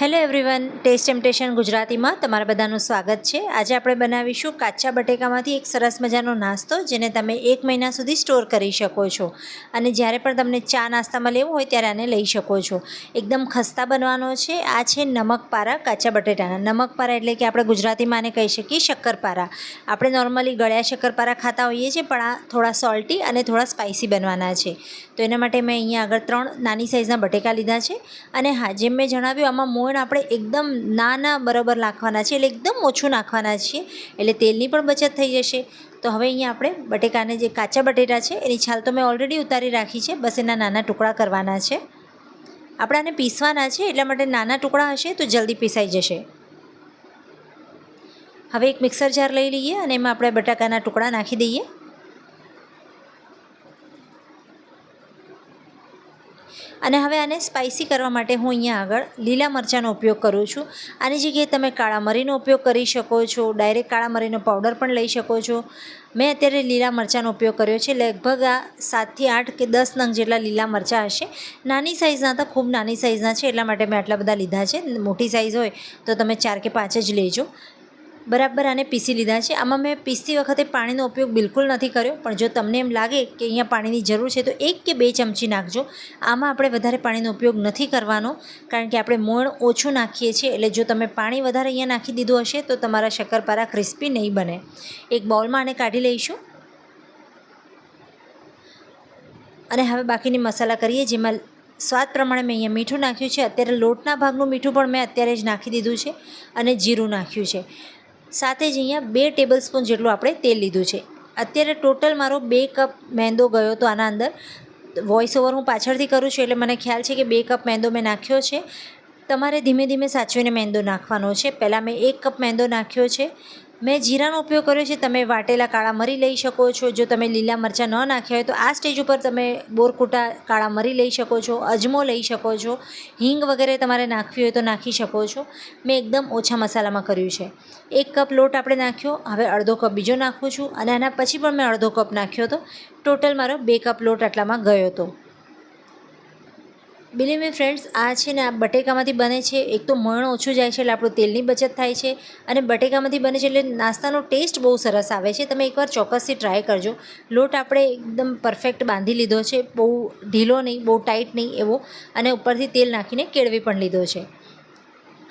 Hello everyone, test temptation ગુજરાતીમાં તમારા બધાનું સ્વાગત છે। આજે આપણે બનાવીશું કાચા બટેકામાંથી એક સરસ મજાનો નાસ્તો, જેને તમે 1 મહિના સુધી સ્ટોર કરી શકો છો અને જ્યારે પણ તમને ચા નાસ્તામાં લેવું હોય ત્યારે આને લઈ શકો છો। એકદમ ખસ્તા બનવાનો છે। આ છે નમકપારા કાચા બટેટાના। નમકપારા એટલે કે આપણે ગુજરાતીમાં આને કહી શકીએ શક્કરપારા। આપણે નોર્મલી ગળ્યા શક્કરપારા ખાતા હોઈએ છીએ, પણ આ થોડા સોલ્ટી અને થોડા સ્પાઇસી બનવાના છે। તો એના માટે મેં અહીંયા આગળ 3 નાની સાઇઝના બટેકા લીધા છે અને હા, જેમ મેં જણાવ્યું, આમાં મોણ આપણે એકદમ નાના બરાબર નાખવાના છે, એટલે એકદમ ઓછું નાખવાના છીએ, એટલે તેલની પણ બચત થઈ જશે। તો હવે અહીંયા આપણે બટેકાને, જે કાચા બટેટા છે એની છાલ તો મેં ઓલરેડી ઉતારી રાખી છે, બસ એના નાના ટુકડા કરવાના છે। આપણે આને પીસવાના છે, એટલા માટે નાના ટુકડા હશે તો જલ્દી પીસાઈ જશે। હવે એક મિક્સર જાર લઈ લઈએ અને એમાં આપણે બટાકાના ટુકડા નાખી દઈએ અને હવે આને સ્પાઇસી કરવા માટે હું અહીંયા આગળ લીલા મરચાંનો ઉપયોગ કરું છું। આની જગ્યાએ તમે કાળા મરીનો ઉપયોગ કરી શકો છો, ડાયરેક્ટ કાળા મરીનો પાવડર પણ લઈ શકો છો। મેં અત્યારે લીલા મરચાંનો ઉપયોગ કર્યો છે। લગભગ આ 7થી 8 કે 10 નંગ જેટલા લીલા મરચાં હશે। નાની સાઇઝના હતા, ખૂબ નાની સાઇઝના છે, એટલા માટે મેં આટલા બધા લીધા છે। મોટી સાઇઝ હોય તો તમે 4 કે 5 જ લેજો। બરાબર આને પીસી લીધા છે। આમાં મેં પીસતી વખતે પાણીનો ઉપયોગ બિલકુલ નથી કર્યો, પણ જો તમને એમ લાગે કે અહીંયા પાણીની જરૂર છે તો 1 કે 2 ચમચી નાખજો। આમાં આપણે વધારે પાણીનો ઉપયોગ નથી કરવાનો, કારણ કે આપણે મોણ ઓછું નાખીએ છીએ, એટલે જો તમે પાણી વધારે અહીંયા નાખી દીધું હશે તો તમારા શક્કરપારા ક્રિસ્પી નહીં બને। એક બાઉલમાં આને કાઢી લઈશું અને હવે બાકીની મસાલા કરીએ, જેમાં સ્વાદ પ્રમાણે મેં અહીંયા મીઠું નાખ્યું છે। અત્યારે લોટના ભાગનું મીઠું પણ મેં અત્યારે જ નાખી દીધું છે અને જીરું નાખ્યું છે। સાથે જ અહીંયા 2 ટેબલ સ્પૂન જેટલું આપણે તેલ લીધું છે। અત્યારે ટોટલ મારો 2 કપ મેંદો ગયો હતો આના અંદર। વોઇસ ઓવર હું પાછળથી કરું છું, એટલે મને ખ્યાલ છે કે 2 કપ મેંદો મેં નાખ્યો છે। તમારે ધીમે ધીમે સાચવીને મેંદો નાખવાનો છે। પહેલાં મેં 1 કપ મેંદો નાખ્યો છે। મેં જીરાનો ઉપયોગ કર્યો છે, તમે વાટેલા કાળા મરી લઈ શકો છો। જો તમે લીલા મરચાં ન નાખ્યા હોય તો આ સ્ટેજ ઉપર તમે બોરકૂટા કાળા મરી લઈ શકો છો, અજમો લઈ શકો છો, હિંગ વગેરે તમારે નાખવી હોય તો નાખી શકો છો। મેં એકદમ ઓછા મસાલામાં કર્યું છે। 1 કપ લોટ આપણે નાખ્યો, હવે અડધો કપ બીજો નાખું છું અને આના પછી પણ મેં અડધો કપ નાખ્યો હતો। ટોટલ મારો 2 કપ લોટ આટલામાં ગયો હતો। બિલીવ મી ફ્રેન્ડ્સ, આ છે ને, આ બટેકામાંથી બને છે। એક તો મોણ ઓછું જાય છે એટલે આપણું તેલની બચત થાય છે, અને બટેકામાંથી બને છે એટલે નાસ્તાનો ટેસ્ટ બહુ સરસ આવે છે। તમે એકવાર ચોક્કસથી ટ્રાય કરજો। લોટ આપણે એકદમ પરફેક્ટ બાંધી લીધો છે, બહુ ઢીલો નહીં, બહુ ટાઈટ નહીં એવો, અને ઉપરથી તેલ નાખીને કેળવી પણ લીધો છે।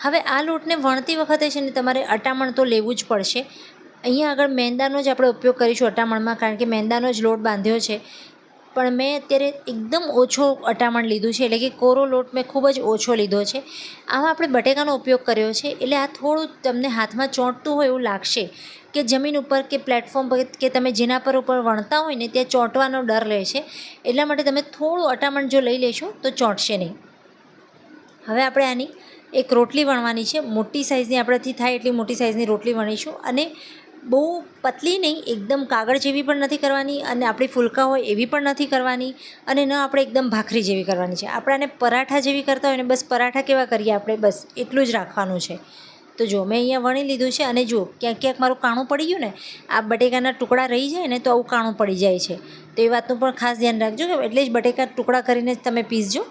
હવે આ લોટને વણતી વખતે છે ને, તમારે અટામણ તો લેવું જ પડશે। અહીંયા આગળ મેંદાનો જ આપણે ઉપયોગ કરીશું અટામણમાં, કારણ કે મેંદાનો જ લોટ બાંધ્યો છે, પણ મેં અત્યારે એકદમ ઓછો અટામણ લીધું છે, એટલે કે કોરો લોટ મેં ખૂબ જ ઓછો લીધો છે। આમાં આપણે બટેકાનો ઉપયોગ કર્યો છે, એટલે આ થોડું તમને હાથમાં ચોંટતું હોય એવું લાગશે, કે જમીન ઉપર કે પ્લેટફોર્મ પર કે તમે જેના પર ઉપર વણતા હોય ને ત્યાં ચોંટવાનો ડર રહે છે, એટલા માટે તમે થોડું અટામણ જો લઈ લેશો તો ચોંટશે નહીં। હવે આપણે આની એક રોટલી વણવાની છે। મોટી સાઇઝની આપણાથી થાય એટલી મોટી સાઇઝની રોટલી વણીશું, અને બહુ પતલી નહીં, એકદમ કાગળ જેવી પણ નથી કરવાની, અને આપણી ફુલકા હોય એવી પણ નથી કરવાની, અને ન આપણે એકદમ ભાખરી જેવી કરવાની છે। આપણે આને પરાઠા જેવી કરતા હોય ને, બસ પરાઠા કેવા કરીએ આપણે, બસ એટલું જ રાખવાનું છે। તો જો મેં અહીંયા વણી લીધું છે, અને જો ક્યાંક ક્યાંક મારું કાણું પડી ગયું ને, આ બટેકાના ટુકડા રહી જાય ને તો આવું કાણું પડી જાય છે, તો એ વાતનું પણ ખાસ ધ્યાન રાખજો, કે એટલે જ બટેકા ટુકડા કરીને જ તમે પીસજો।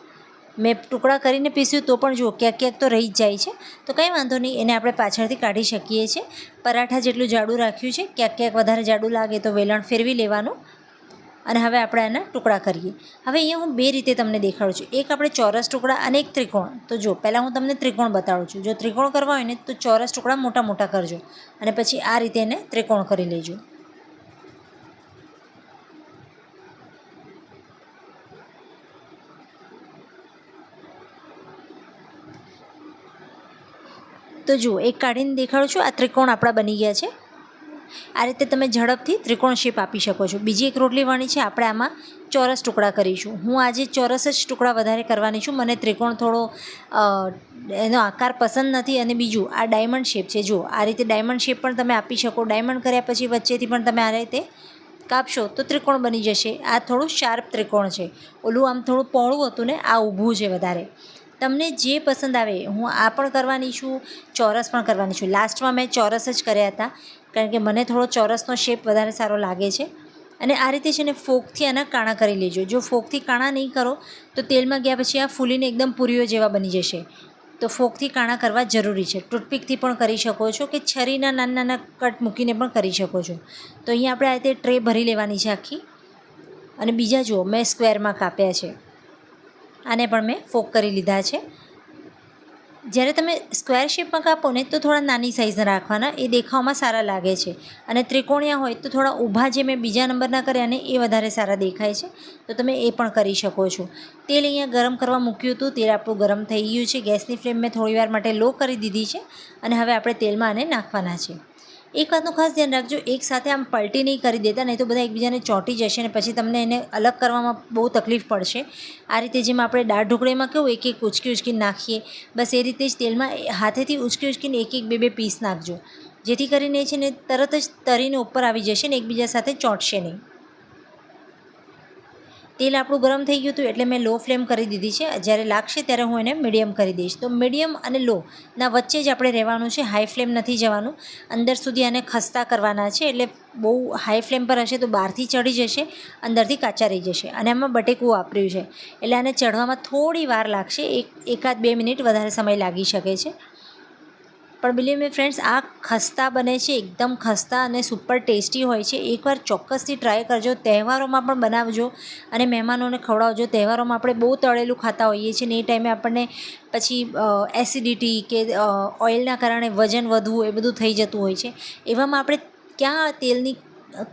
મેં ટુકડા કરીને પીસ્યું તો પણ જુઓ ક્યાંક ક્યાંક તો રહી જ જાય છે, તો કંઈ વાંધો નહીં, એને આપણે પાછળથી કાઢી શકીએ છીએ। પરાઠા જેટલું જાડું રાખ્યું છે, ક્યાંક ક્યાંક વધારે જાડું લાગે તો વેલણ ફેરવી લેવાનું, અને હવે આપણે આના ટુકડા કરીએ। હવે અહીંયા હું 2 રીતે તમને દેખાડું છું, એક આપણે ચોરસ ટુકડા અને એક ત્રિકોણ। તો જો પહેલાં હું તમને ત્રિકોણ બતાડું છું। જો ત્રિકોણ કરવા હોય ને તો ચોરસ ટુકડા મોટા મોટા કરજો, અને પછી આ રીતે એને ત્રિકોણ કરી લેજો। તો જુઓ, એક કાઢીને દેખાડું છું, આ ત્રિકોણ આપણા બની ગયા છે। આ રીતે તમે ઝડપથી ત્રિકોણ શેપ આપી શકો છો। બીજી એક રોટલી વણી છે, આપણે આમાં ચોરસ ટુકડા કરીશું। હું આજે ચોરસ જ ટુકડા વધારે કરવાની છું, મને ત્રિકોણ થોડો એનો આકાર પસંદ નથી, અને બીજું આ ડાયમંડ શેપ છે। જુઓ, આ રીતે ડાયમંડ શેપ પણ તમે આપી શકો। ડાયમંડ કર્યા પછી વચ્ચેથી પણ તમે આ રીતે કાપશો તો ત્રિકોણ બની જશે। આ થોડું શાર્પ ત્રિકોણ છે, ઓલું આમ થોડું પહોળું હતું ને, આ ઊભું છે વધારે। તમને જે પસંદ આવે, હું આ પણ કરવાની છું, ચોરસ પણ કરવાની છું। લાસ્ટમાં મેં ચોરસ જ કર્યા હતા, કારણ કે મને થોડો ચોરસનો શેપ વધારે સારો લાગે છે। અને આ રીતે છે ને, ફોકથી આના કાણા કરી લેજો। જો ફોકથી કાણા નહીં કરો તો તેલમાં ગયા પછી આ ફૂલીને એકદમ પૂરીઓ જેવા બની જશે। તો ફોકથી કાણા કરવા જરૂરી છે. ટૂથપીકથી પણ કરી શકો છો કે છરીના નાના નાના કટ મૂકીને પણ કરી શકો છો. તો અહીંયા આપણે આ રીતે ટ્રે ભરી લેવાની છે આખી. અને બીજા જુઓ મેં સ્ક્વેરમાં કાપ્યા છે, આને પણ મેં ફોક કરી લીધા છે. જ્યારે તમે સ્ક્વેર શેપમાં કાપો ને તો થોડા નાની સાઇઝના રાખવાના, એ દેખાવમાં સારા લાગે છે. અને ત્રિકોણિયા હોય તો થોડા ઊભા જે મેં બીજા નંબરના કર્યા ને એ વધારે સારા દેખાય છે. તો તમે એ પણ કરી શકો છો. તેલ અહીંયા ગરમ કરવા મૂક્યું હતું, તેલ આપણું ગરમ થઈ ગયું છે. ગેસની ફ્લેમ મેં થોડીવાર માટે લો કરી દીધી છે અને હવે આપણે તેલમાં આને નાખવાના છે. એક વાતનું ખાસ ધ્યાન રાખજો, એક સાથે આમ પલટી નહીં કરી દેતા, નહીં તો બધા એકબીજાને ચોંટી જશે અને પછી તમને એને અલગ કરવામાં બહુ તકલીફ પડશે. આ રીતે જેમ આપણે દાળ ઢોકળીમાં કેવું એક એક ઉચકીને નાખીએ, બસ એ રીતે જ તેલમાં હાથેથી ઉચકીને એક બે બે પીસ નાખજો, જેથી કરીને છે ને તરત જ તરીને ઉપર આવી જશે ને એકબીજા સાથે ચોંટશે નહીં. તેલ આપણું ગરમ થઈ ગયું હતું એટલે મેં લો ફ્લેમ કરી દીધી છે. જ્યારે લાગશે ત્યારે હું એને મીડિયમ કરી દઈશ. તો મીડિયમ અને લોના વચ્ચે જ આપણે રહેવાનું છે, હાઈ ફ્લેમ નથી જવાનું. અંદર સુધી આને ખસ્તા કરવાના છે, એટલે બહુ હાઈ ફ્લેમ પર હશે તો બહારથી ચડી જશે, અંદરથી કાચા રહી જશે. અને આમાં બટેકું વાપર્યું છે એટલે આને ચડવામાં થોડી વાર લાગશે, એકાદ 2 મિનિટ વધારે સમય લાગી શકે છે. પણ બિલીવ મી ફ્રેન્ડ્સ, આ ખસ્તા બને છે, એકદમ ખસ્તા અને સુપર ટેસ્ટી હોય છે. એકવાર ચોક્કસથી ટ્રાય કરજો. તહેવારોમાં પણ બનાવજો અને મહેમાનોને ખવડાવજો. તહેવારોમાં આપણે બહુ તળેલું ખાતા હોઈએ છીએ ને એ ટાઈમે આપણને પછી એસિડિટી કે ઓઇલના કારણે વજન વધવું એ બધું થઈ જતું હોય છે. એવામાં આપણે ક્યાં તેલની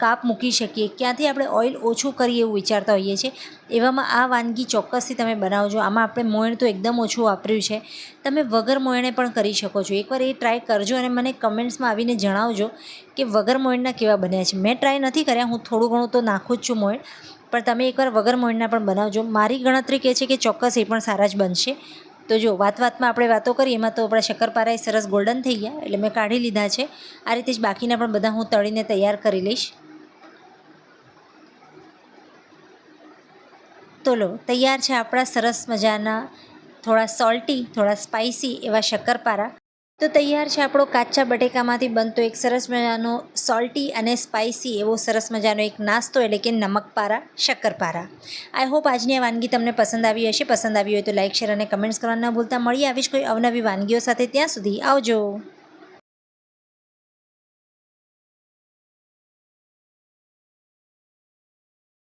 કાપ મૂકી શકીએ, ક્યાંથી આપણે ઓઇલ ઓછું કરીએ એવું વિચારતા હોઈએ છીએ. એવામાં આ વાનગી ચોક્કસથી તમે બનાવજો. આમાં આપણે મોયણ તો એકદમ ઓછું વાપર્યું છે. તમે વગર મોયણે પણ કરી શકો છો. એકવાર એ ટ્રાય કરજો અને મને કમેન્ટ્સમાં આવીને જણાવજો કે વગર મોયણના કેવા બન્યા છે. મેં ટ્રાય નથી કર્યા, હું થોડું ઘણું તો નાખું જ છું મોયણ, પણ તમે એકવાર વગર મોયણના પણ બનાવજો. મારી ગણતરી કહે છે કે ચોક્કસ એ પણ સારા જ બનશે. તો જો વાતમાં આપણે વાતો કરીએ એમાં તો આપણા શક્કરપારા સરસ ગોલ્ડન થઈ ગયા એટલે મેં કાઢી લીધા છે. આ રીતે જ બાકીના પણ બધા હું તળીને તૈયાર કરી લઈશ. તો લો, તૈયાર છે આપણા સરસ મજાના થોડા સોલ્ટી થોડા સ્પાઇસી એવા શક્કરપારા. તો તૈયાર છે આપણો કાચા બટેકામાંથી બનતો એક સરસ મજાનો સોલ્ટી અને સ્પાઇસી એવો સરસ મજાનો એક નાસ્તો, એટલે કે નમકપારા શક્કરપારા. આઈ હોપ આજની આ વાનગી તમને પસંદ આવી હશે. પસંદ આવી હોય તો લાઇક, શેર અને કમેન્ટ્સ કરવાનું ન ભૂલતા. મળીએ આવી જ કોઈ અવનવી વાનગીઓ સાથે. ત્યાં સુધી આવજો.